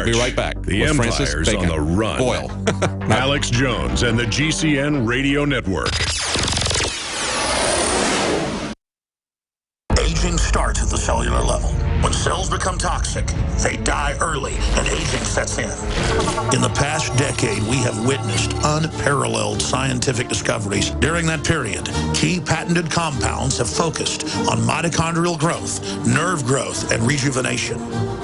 We'll be right back. The with Francis Empire's Bacon. on the run. Boyle. Alex Jones and the GCN Radio Network. Aging starts at the cellular level. When cells become toxic, they die early and aging sets in. In the past decade, we have witnessed unparalleled scientific discoveries. During that period, key patented compounds have focused on mitochondrial growth, nerve growth, and rejuvenation.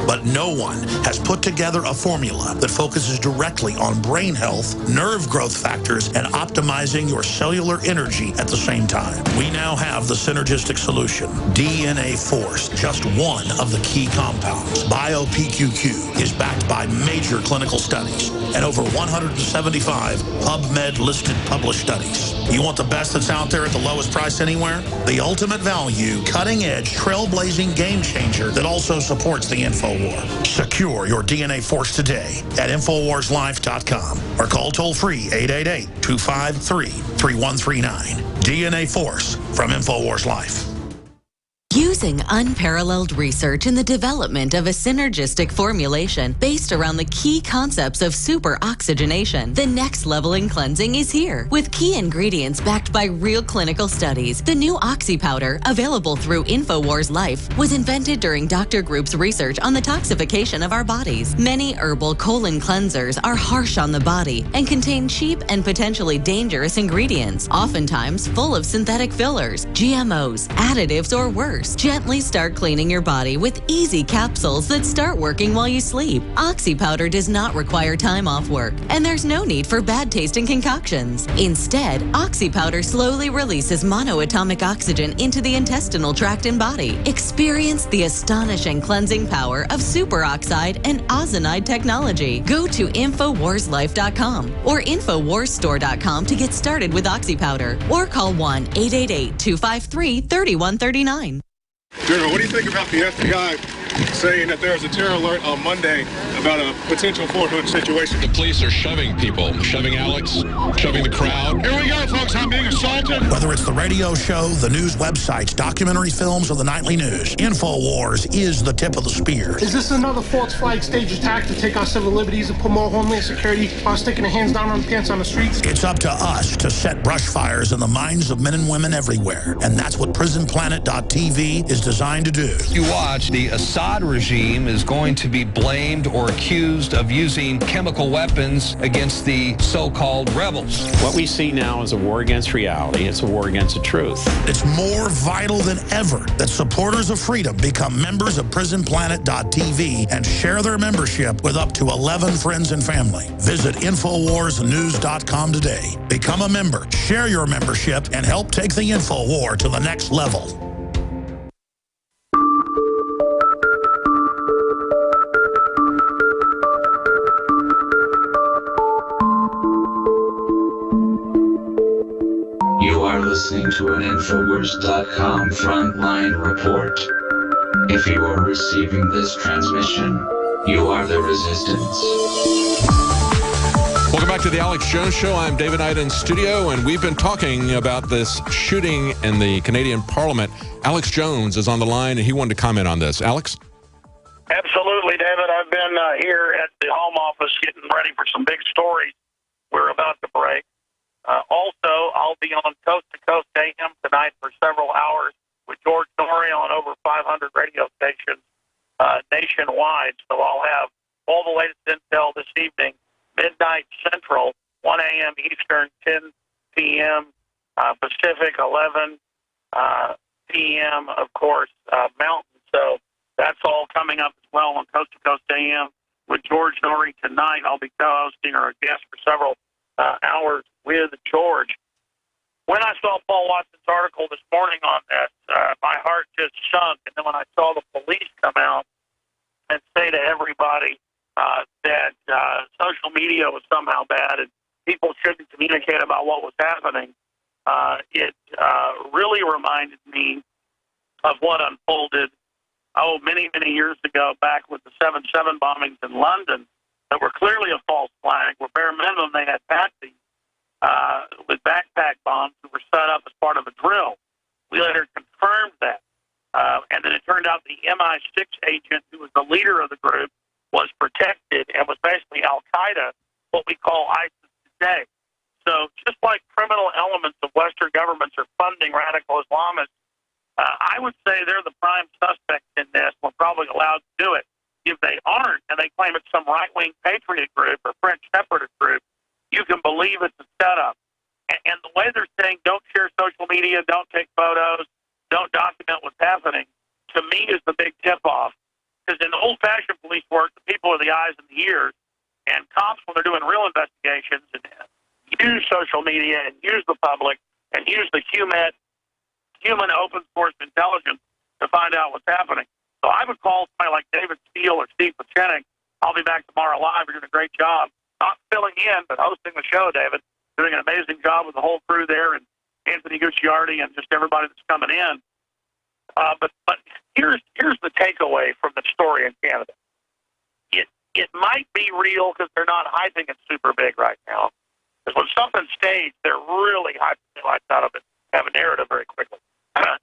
But no one has put together a formula that focuses directly on brain health, nerve growth factors, and optimizing your cellular energy at the same time. We now have the synergistic solution, DNA Force, just one of the key compounds. BioPQQ is backed by major clinical studies and over 175 PubMed-listed published studies. You want the best that's out there at the lowest price anywhere? The ultimate value, cutting-edge, trailblazing game changer that also supports the InfoWar. Secure your DNA Force today at InfoWarsLife.com or call toll-free 888-253-3139. DNA Force from InfoWars Life. Using unparalleled research in the development of a synergistic formulation based around the key concepts of super oxygenation, the next level in cleansing is here. With key ingredients backed by real clinical studies, the new Oxy Powder, available through InfoWars Life, was invented during Dr. Group's research on the toxification of our bodies. Many herbal colon cleansers are harsh on the body and contain cheap and potentially dangerous ingredients, oftentimes full of synthetic fillers, GMOs, additives, or worse. Gently start cleaning your body with easy capsules that start working while you sleep. Oxy Powder does not require time off work, and there's no need for bad tasting concoctions. Instead, Oxy Powder slowly releases monoatomic oxygen into the intestinal tract and body. Experience the astonishing cleansing power of superoxide and ozonide technology. Go to InfoWarsLife.com or InfoWarsStore.com to get started with Oxy Powder, or call 1-888-253-3139. General, what do you think about the FBI saying that there was a terror alert on Monday about a potential Fort Hood situation? The police are shoving people, shoving Alex, shoving the crowd. Here we go, folks. I'm being assaulted. Whether it's the radio show, the news websites, documentary films, or the nightly news, InfoWars is the tip of the spear. Is this another false flag stage attack to take our civil liberties and put more homeland security while sticking their hands down on the pants on the streets? It's up to us to set brush fires in the minds of men and women everywhere. And that's what PrisonPlanet.tv is designed to do. You watch, the Assad regime is going to be blamed or accused of using chemical weapons against the so-called rebels. What we see now is a war against reality. It's a war against the truth. It's more vital than ever that supporters of freedom become members of PrisonPlanet.tv and share their membership with up to 11 friends and family. Visit InfoWarsNews.com today. Become a member, share your membership, and help take the InfoWar to the next level. You are listening to an Infowars.com frontline report. If you are receiving this transmission, you are the resistance. Welcome back to the Alex Jones Show. I'm David Knight in studio, and we've been talking about this shooting in the Canadian Parliament. Alex Jones is on the line, and he wanted to comment on this. Alex? Absolutely, David. I've been here at the Home Office getting ready for some big stories we're about to break. Also, I'll be on Coast to Coast AM tonight for several hours with George Noory on over 500 radio stations nationwide. So I'll have all the latest intel this evening, midnight Central, 1 a.m. Eastern, 10 p.m. Pacific, 11 p.m., of course, Mountain. So that's all coming up as well on Coast to Coast AM with George Noory tonight. I'll be co-hosting or a guest for several hours with George. When I saw Paul Watson's article this morning on this, my heart just sunk. And then when I saw the police come out and say to everybody that social media was somehow bad and people shouldn't communicate about what was happening, it really reminded me of what unfolded, many, many years ago back with the 7/7 bombings in London that were clearly a false flag, where bare minimum they had patsies with backpack bombs that were set up as part of a drill. We later confirmed that. And then it turned out the MI6 agent who was the leader of the group was protected existed and was basically Al-Qaeda, what we call ISIS today. So just like criminal elements of Western governments are funding radical Islamists, I would say they're the prime suspects in this. We're probably allowed to do it. If they aren't, and they claim it's some right-wing patriot group or French separatist group, you can believe it's a setup. And the way they're saying don't share social media, don't take photos, don't document what's happening, to me is the big tip-off. Because in the old-fashioned police work, the people are the eyes and the ears, and cops, when they're doing real investigations, and use social media and use the public and use the human open source intelligence to find out what's happening. So I would call somebody like David Steele or Steve Pachenik. I'll be back tomorrow live. You're doing a great job. Not filling in, but hosting the show, David. Doing an amazing job with the whole crew there, and Anthony Gucciardi and just everybody that's coming in. But here's the takeaway from the story in Canada. It might be real because they're not hyping it super big right now. Because when something's staged, they're really hyping the lights out of it, have a narrative very quickly.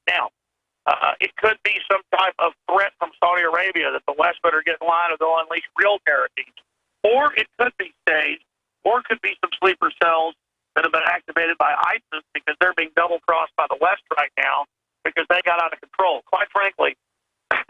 Now, it could be some type of threat from Saudi Arabia that the West better get in line or they'll unleash real terror teams. Or it could be staged, or it could be some sleeper cells that have been activated by ISIS because they're being double-crossed by the West right now because they got out of control. Quite frankly,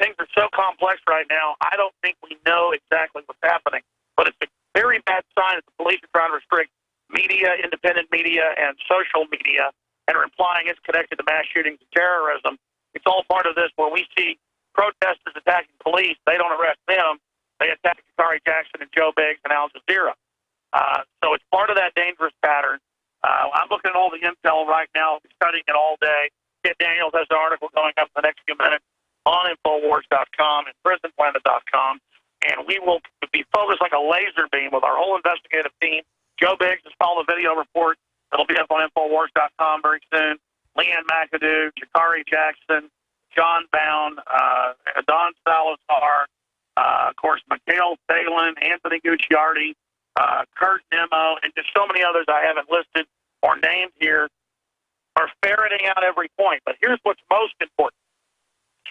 things are so complex right now, I don't think we know exactly what's happening. But it's a very bad sign that the police are trying to restrict media, independent media, and social media, and are implying it's connected to mass shootings and terrorism. It's all part of this where we see protesters attacking police. They don't arrest them. They attack Sha'Carri Jackson and Joe Biggs and Al Jazeera. So it's part of that dangerous pattern. I'm looking at all the intel right now. I'll be studying it all day. Kit Daniels has an article going up in the next few minutes on Infowars.com and PrisonPlanet.com. And we will be focused like a laser beam with our whole investigative team. Joe Biggs has followed the video report. It'll be up on Infowars.com very soon. Leanne McAdoo, Sha'Carri Jackson, John Bound, Don Salazar, of course, Mikhail Thalen, Anthony Gucciardi, Kurt Nemo, and just so many others I haven't listed or named here are ferreting out every point. But here's what's most important.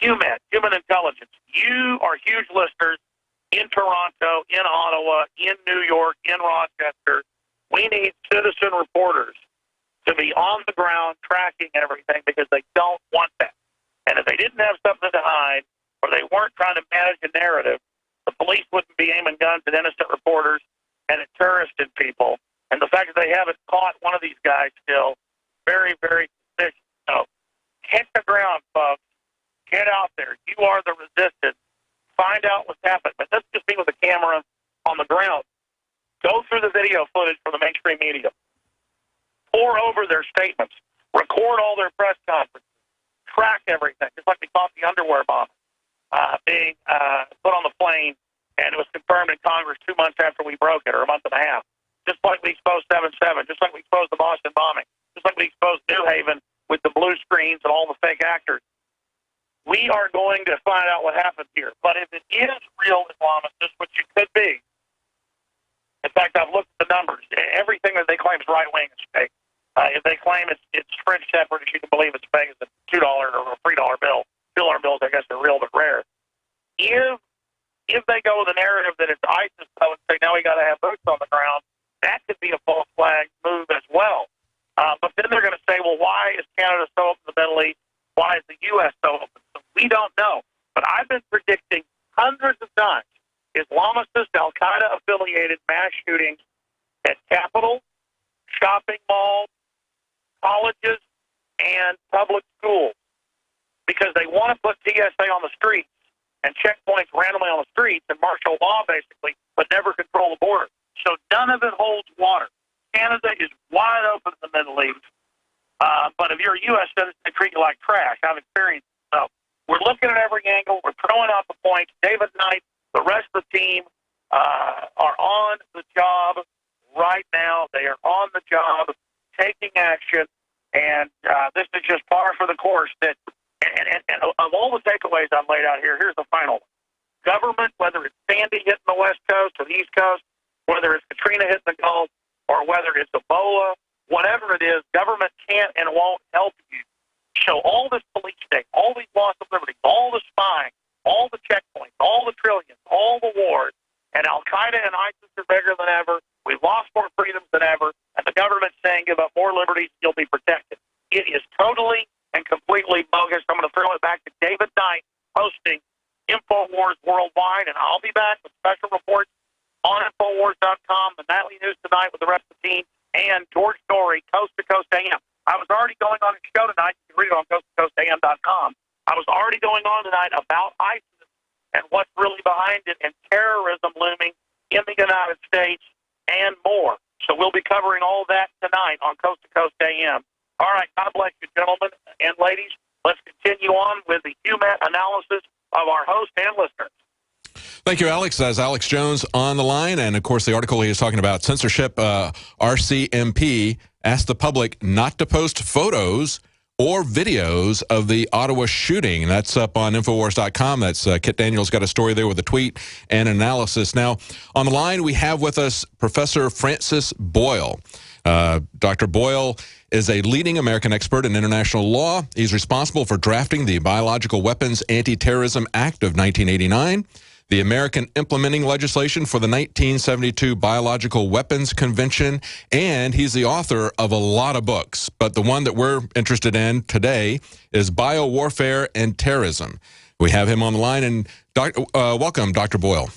human intelligence. You are huge listeners in Toronto, in Ottawa, in New York, in Rochester. We need citizen reporters to be on the ground tracking everything because they don't want that. And if they didn't have something to hide or they weren't trying to manage a narrative, the police wouldn't be aiming guns at innocent reporters and at terroristic people. And the fact that they haven't caught one of these guys still, very, very suspicious. So hit the ground, folks. Get out there. You are the resistance. Find out what's happened. But let's just be with a camera on the ground. Go through the video footage from the mainstream media. Pour over their statements. Record all their press conferences. Track everything. Just like we caught the underwear bomb being put on the plane, and it was confirmed in Congress 2 months after we broke it, or a month and a half. Just like we exposed 7/7. Just like we exposed the Boston bombing. Just like we exposed New Haven with the blue screens and all the fake actors. We are going to find out what happened here. But if it is real Islamists, which it could be, in fact, I've looked at the numbers. Everything that they claim is right-wing is fake. If they claim it's French separatists, you can believe it's fake. It's a $2 or a $3 bill. $2 bills, I guess, are real but rare. If they go with a narrative that it's ISIS, I would say now we got to have boots on the ground. That could be a false flag move as well. But then they're going to say, well, why is Canada so open to the Middle East? Why is the U.S. so open? So we don't know. But I've been predicting hundreds of times Islamicist, Al-Qaeda-affiliated mass shootings at capitals, shopping malls, colleges, and public schools because they want to put TSA on the streets and checkpoints randomly on the streets and martial law, basically, but never control the border. So none of it holds water. Canada is wide open in the Middle East. But if you're a U.S. citizen, they treat you like trash. I've experienced it. So we're looking at every angle. We're throwing out the points. David Knight, the rest of the team are on the job right now. They are on the job, taking action. And this is just par for the course. And of all the takeaways I've laid out here, here's the final one. Government, whether it's Sandy hitting the West Coast or the East Coast, whether it's Katrina hitting the Gulf, or whether it's Ebola, whatever it is, government can't and won't help you. So all this police state, all these loss of liberty, all the spying, all the checkpoints, all the trillions, all the wars, And Al-Qaeda and ISIS are bigger than ever. We've lost more freedoms than ever. And the government's saying give up more liberties, you'll be protected. It is totally and completely bogus. I'm going to throw it back to David Knight, hosting InfoWars Worldwide. And I'll be back with special reports on InfoWars.com, the Nightly News Tonight with the rest of the team, and George Story, Coast to Coast AM. I was already going on a show tonight. You can read it on coasttocoastam.com. I was already going on tonight about ISIS and what's really behind it, and terrorism looming in the United States and more. So we'll be covering all that tonight on Coast to Coast AM. All right, God bless you, gentlemen and ladies. Let's continue on with the HUMAT analysis of our host and listeners. Thank you, Alex. That's Alex Jones on the line. And, of course, the article he is talking about, censorship. RCMP asked the public not to post photos or videos of the Ottawa shooting. That's up on Infowars.com. That's Kit Daniels got a story there with a tweet and analysis. Now, on the line, we have with us Professor Francis Boyle. Dr. Boyle is a leading American expert in international law. He's responsible for drafting the Biological Weapons Anti-Terrorism Act of 1989, the American implementing legislation for the 1972 Biological Weapons Convention, and he's the author of a lot of books. But the one that we're interested in today is Biowarfare and Terrorism. We have him on the line, and welcome, Dr. Boyle.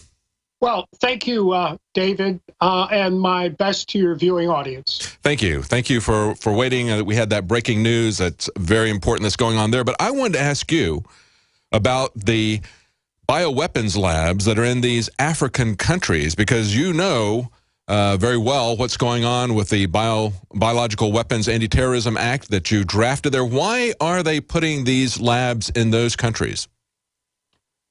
Well, thank you, David, and my best to your viewing audience. Thank you. Thank you for waiting. We had that breaking news that's very important that's going on there. But I wanted to ask you about the bioweapons labs that are in these African countries, because you know very well what's going on with the Biological Weapons Anti-Terrorism Act that you drafted there. Why are they putting these labs in those countries?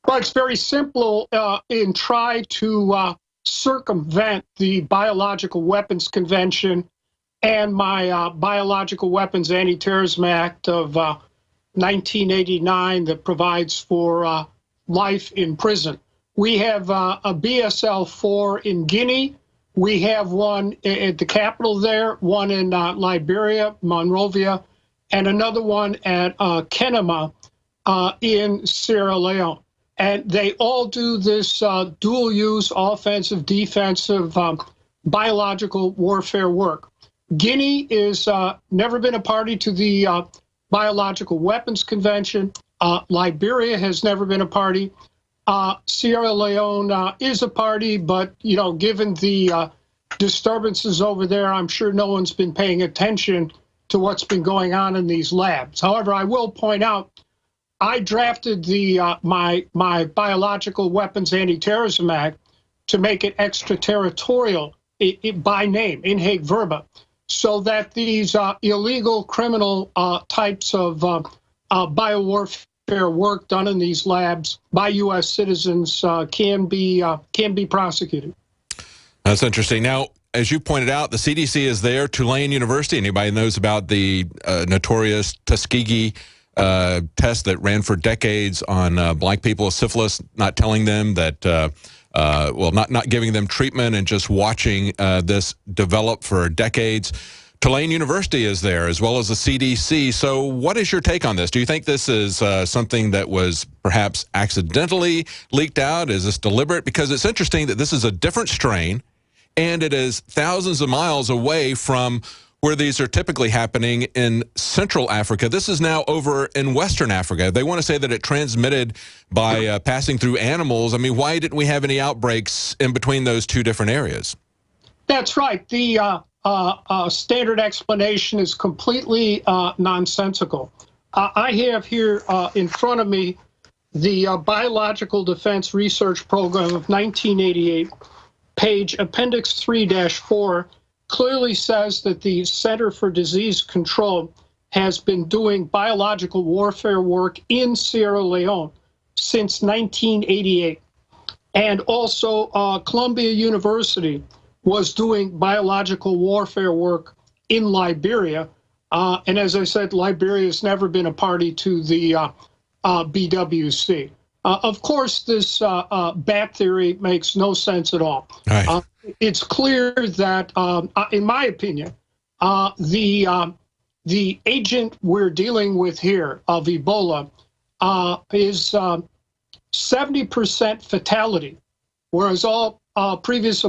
Well, it's very simple in try to circumvent the Biological Weapons Convention and my Biological Weapons Anti-Terrorism Act of 1989 that provides for life in prison. We have a BSL-4 in Guinea. We have one at the capital there, one in Liberia, Monrovia, and another one at Kenema in Sierra Leone. And they all do this dual-use offensive, defensive, biological warfare work. Guinea is never been a party to the Biological Weapons Convention. Liberia has never been a party. Sierra Leone is a party, but, you know, given the disturbances over there, I'm sure no one's been paying attention to what's been going on in these labs. However, I will point out, I drafted the my Biological Weapons Anti-Terrorism Act to make it extraterritorial by name, in haec verba, so that these illegal criminal types of biowarfare work done in these labs by U.S. citizens can be prosecuted. That's interesting. Now, as you pointed out, the CDC is there. Tulane University. Anybody knows about the notorious Tuskegee test that ran for decades on black people with syphilis, not telling them that, well, not giving them treatment and just watching this develop for decades. Tulane University is there, as well as the CDC. So what is your take on this? Do you think this is something that was perhaps accidentally leaked out? Is this deliberate? Because it's interesting that this is a different strain, and it is thousands of miles away from where these are typically happening in Central Africa. This is now over in Western Africa. They want to say that it transmitted by passing through animals. I mean, why didn't we have any outbreaks in between those two different areas? That's right. The standard explanation is completely nonsensical. I have here in front of me the Biological Defense Research Program of 1988, page Appendix 3-4, clearly says that the Center for Disease Control has been doing biological warfare work in Sierra Leone since 1988. And also Columbia University was doing biological warfare work in Liberia. And as I said, Liberia has never been a party to the BWC. Of course, this bat theory makes no sense at all. Right. It's clear that, in my opinion, the agent we're dealing with here of Ebola is 70% fatality, whereas all previous